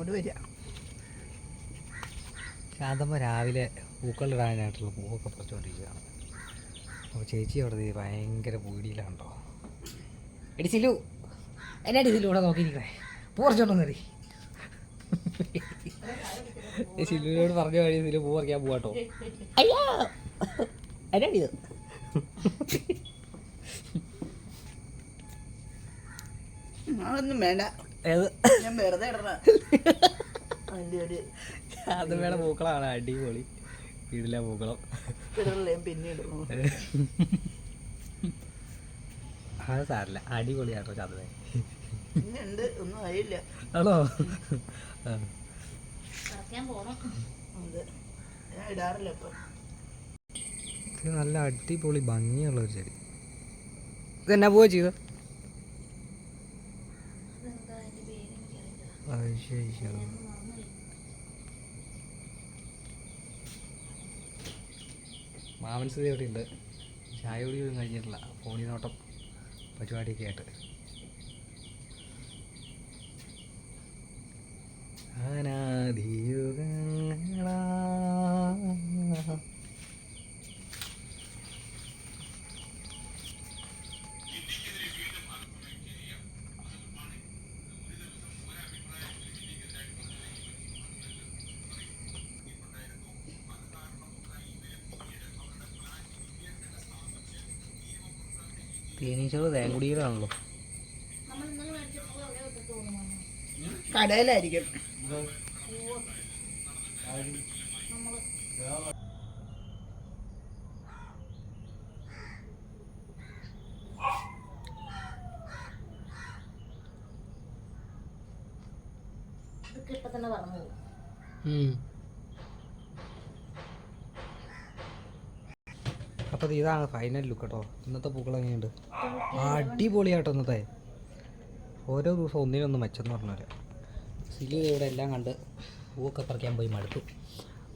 അങ്ങോട്ട് വരിക. ശാന്തമ്മ രാവിലെ പൂക്കളിടാനായിട്ടുള്ള പൂവൊക്കെ പറിച്ചുകൊണ്ടിരിക്കുകയാണ്. അപ്പോൾ ചേച്ചി അവിടെ ഭയങ്കര പൂടിയിലാണല്ലോ. എടി സിലു, എന്നാടി സിലു ഇവിടെ നോക്കിയിരിക്കണേ, പൂ പറിച്ചോണ്ടോ കയറി. സിലുവിനോട് പറഞ്ഞ വഴി സിലു പൂ പറിക്കാൻ പോവാട്ടോ. അയ്യോ എന്നാടി ഇത്? അതൊന്നും വേണ്ട, ഏത് ഞാൻ വെറുതെ ഇടണ. അത് വേണം പൂക്കളാണ്, അടിപൊളി വീടില്ല പൂക്കളം. പിന്നെ ഇടുന്നു. അത് സാറില്ല, അടിപൊളിയാട്ടോ ചതവേ. പിന്നെയുണ്ട്, ഒന്നും ആയില്ല. ആണോ? ഞാൻ ഇടാറില്ല ഇപ്പൊ. ഇത് നല്ല അടിപൊളി ഭംഗിയുള്ള ഒരു ചെടി. ഇതെന്നാ പോവാ ചെയ്ത? മാമൻ സ്ഥിതി എവിടെ ഉണ്ട്? ചായ കുടി ഒന്നും കഴിഞ്ഞിട്ടില്ല, ഫോണിൽ നോട്ടം പരിപാടിയൊക്കെ ആയിട്ട്. അനാദിയുഗങ്ങളാ തേനീച്ചകൾ തേങ്കുടിയിലാണല്ലോ. കടയിലായിരിക്കും. അപ്പോൾ ഇതാണ് ഫൈനൽ ലുക്ക് കേട്ടോ. ഇന്നത്തെ പൂക്കൾ എങ്ങനെയുണ്ട്? അടിപൊളിയാട്ടോ ഇന്നത്തെ. ഓരോ ദിവസം ഒന്നിനൊന്നും മെച്ചെന്ന് പറഞ്ഞാൽ. സിലു ഇവിടെ എല്ലാം കണ്ട് പൂവൊക്കെ പറിക്കാൻ പോയി മടുത്തു.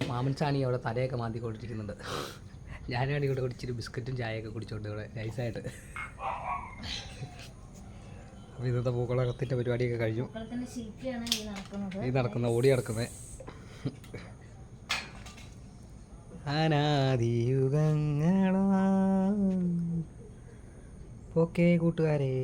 മാമൻസാണി അവിടെ തലയൊക്കെ മാന്തിക്കൊണ്ടിരിക്കുന്നുണ്ട്. ഞാനാണ് ഇവിടെ കുടിച്ചിട്ട് ബിസ്ക്കറ്റും ചായയൊക്കെ കുടിച്ചോണ്ട് ഇവിടെ നൈസായിട്ട്. അപ്പോൾ ഇന്നത്തെ പൂക്കളത്തിൻ്റെ പരിപാടിയൊക്കെ കഴിഞ്ഞു. ഈ നടക്കുന്ന ഓടി നടക്കുന്നത് അനാദിയുഗങ്ങളാ. ഓക്കേ കൂട്ടുകാരെ.